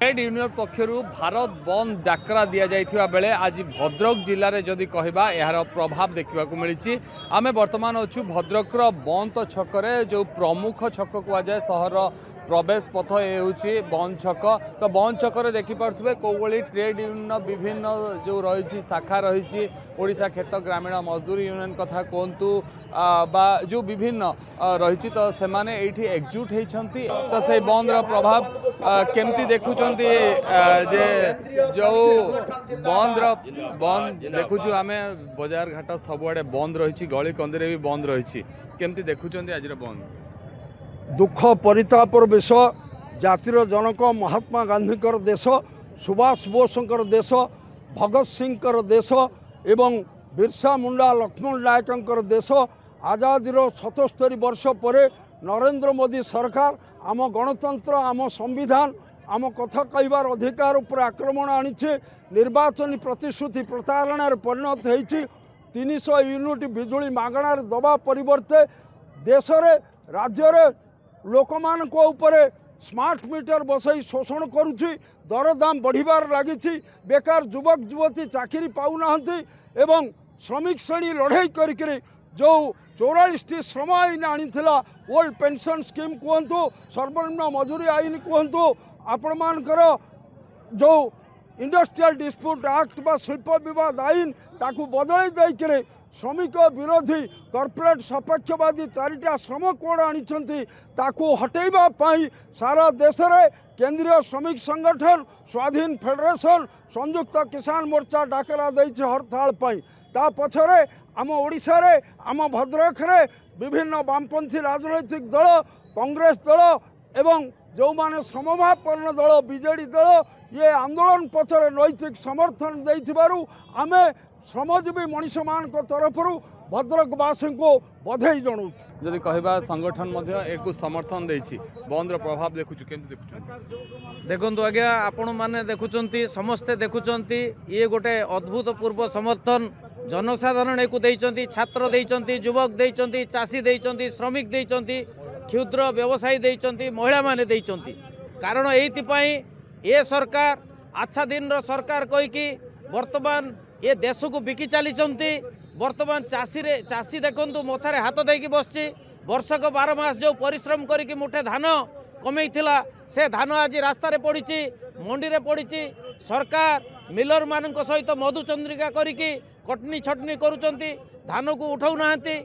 Trade union पक्षर Bharat बंद डाकरा दि जाइथिबा बेले आज भद्रक जिले में जदि कहबा यार प्रभाव देखा मिली। आम बर्तमान अच्छु भद्रक बंद छकरे जो प्रमुख छक कहुए सहर प्रवेश पथ ये हूँ बंद छक। तो बंद छक देखिपे कौली ट्रेड यूनियन विभिन्न जो रही शाखा रही ओडिशा क्षेत्र ग्रामीण मजदूर यूनियन कथा कहतु बा जो विभिन्न रही तो सेमाने एठी एकजुट होती। तो से बंद प्रभाव केमती देखुं जे जो बंद देखु आम बजार घाट सबुआड़े बंद रही गली कंदी भी बंद रही केमती देखुं आज बंद। दुख परितापर विषय जातिर जनक महात्मा गांधीकर देश सुभाष बोसकर देश भगत सिंह देश एवं बिरसा मुंडा लक्ष्मण नायकर देश आजादीर 77 वर्ष पर नरेंद्र मोदी सरकार आम गणतंत्र आम संविधान आम कथा कहबार अधिकार उपर आक्रमण आनी निर्वाचन प्रतिश्रुति प्रतारण परिणत होती 300 यूनिट बिजुली मागणार दबा परिवर्ते देश राज्य लोक मान उपरे स्मार्ट मीटर बसई शोषण करुच्ची दरदाम बढ़िबार लगी बेकार युवक युवती चाकरी पाऊना एवं श्रमिक श्रेणी लड़ाई करी जो 44टी श्रम आईन आनी ओल्ड पेंशन स्कीम कहतु सर्वनिम्न मजूरी आईन कहतु आपण मानकर जो इंडस्ट्रियल डिस्प्यूट एक्ट बा शिल्प विवाद आईन ताकू बदल देकर श्रमिक विरोधी कॉर्पोरेट सपेक्षवादी 4टा श्रम कोड आनी ताकू हटेबा पाई सारा देश रे केंद्रीय श्रमिक संगठन स्वाधीन फेडरेशन संयुक्त किसान मोर्चा डाकरा देछि हड़ताल पाई। ता पछरे आम ओडिशा रे आम भद्रक रे विभिन्न वामपंथी राजनैतिक दल कांग्रेस दल एवं जो माने समभावपन्न दल बीजेडी दल ये आंदोलन पछरे नैतिक समर्थन देइथिबारु आमे श्रमजीवी मनीष मान तरफ भद्रकवासी को बधाई जनाऊँ। जदि कहबा संगठन एक समर्थन देछि बंद प्रभाव देखु देखु आज्ञा आपण मैंने देखुं समस्ते देखुं ये गोटे अद्भुतपूर्व समर्थन जनसाधारण एक देइचंती छात्र देइचंती युवक देइचंती चाषी देइचंती श्रमिक देइचंती क्षुद्र व्यवसायी देइचंती महिला माने देइचंती। कारण एइथिपाई ये सरकार अच्छा दिन सरकार कहीकि वर्तमान ये देश को बिकी चली वर्तमान चाषी देखु मथारे हाथ देकी बसची वर्षक 12 मास जो परिश्रम करी मुठे धान कमे से धान आज रास्ता पड़ी मंडी रे पड़ी सरकार मिलर मान सहित मधुचंद्रिका करी कटनी छटनी करुचंती धान को उठाऊ नाहंती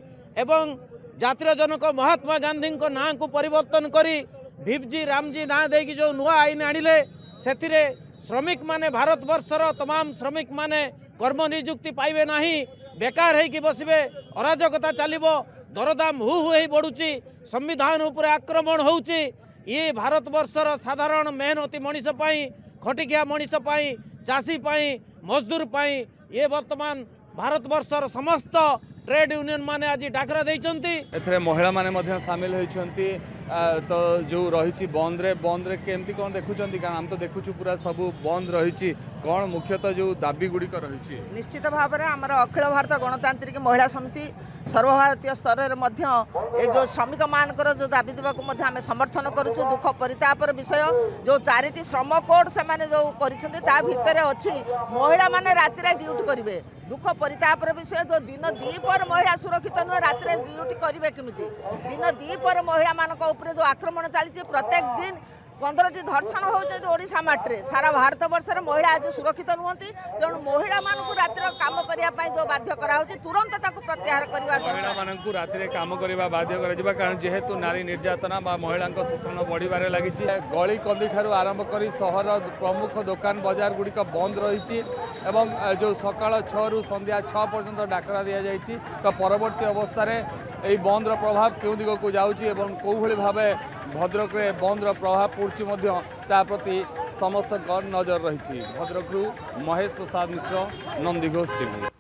एवं जातिर जनक महात्मा गांधी ना को परिवर्तन करी भिपजी रामजी ना देकी जो नुआ आईन आनिले सेथिरे श्रमिक माने भारत वर्षर तमाम श्रमिक माने कर्म नियुक्ति पाइबे नाही बेकार है बसबे अराजकता चलिबो दरदाम हु बढ़ुची संविधान उपर आक्रमण होउची ये भारत वर्षर साधारण मेहनती मनीष पाई खटिकिया मनीष पाई चाषी पाई मजदूर पाई ये वर्तमान भारत वर्षर समस्त ट्रेड यूनियन माने आज डाकरा देइचंती। एथरे महिला माने सामिल होइचंती। तो जो रही बंद रे केमती कौन देखुंत कारण आम तो देखु पूरा सब बंद रही कौन मुख्यतः जो दाबी गुड़िक रही निश्चित भाव में आम अखिल भारत गणतांत्रिक महिला समिति सर्वभारतीय स्तर में जो श्रमिक मानकर जो दाबी देवाक आम समर्थन करुचु दुख परितापर विषय जो 4टी श्रम कोड से जो कर अच्छी महिला माने राति ड्यूटी करेंगे दुख परितापर विषय जो दिन दीपर महिला सुरक्षित नुहे रात ड्यूटी करेंगे केमिति दिन दीपर महिला मान जो आक्रमण चली प्रत्येक दिन 15टी धर्षण होशा माटे सारा भारत वर्ष में महिला आज सुरक्षित नुहति तेणु महिला मानू रातिर काम करने जो बाध्य कराऊँ तुरंत प्रत्याहार करवा महिला राति काम करने बाध्य करा कारण जेहेतु नारी निर्यातना महिला शोषण बढ़िबार लगी गली कंदी ठारू आरंभ कर सहर प्रमुख दुकान बजार गुड़िक बंद रही जो सकाल 6 रु संध्या 6 पर्यंत डाकरा दि जाइए। तो परवर्ती अवस्था यही बंद प्रभाव क्यों दिग को जाऊँगी कौ भाव भद्रक रे बंद प्रभाव पड़ुची प्रति समस्त नजर रही। भद्रक महेश प्रसाद मिश्र नंदीघोष टीवी।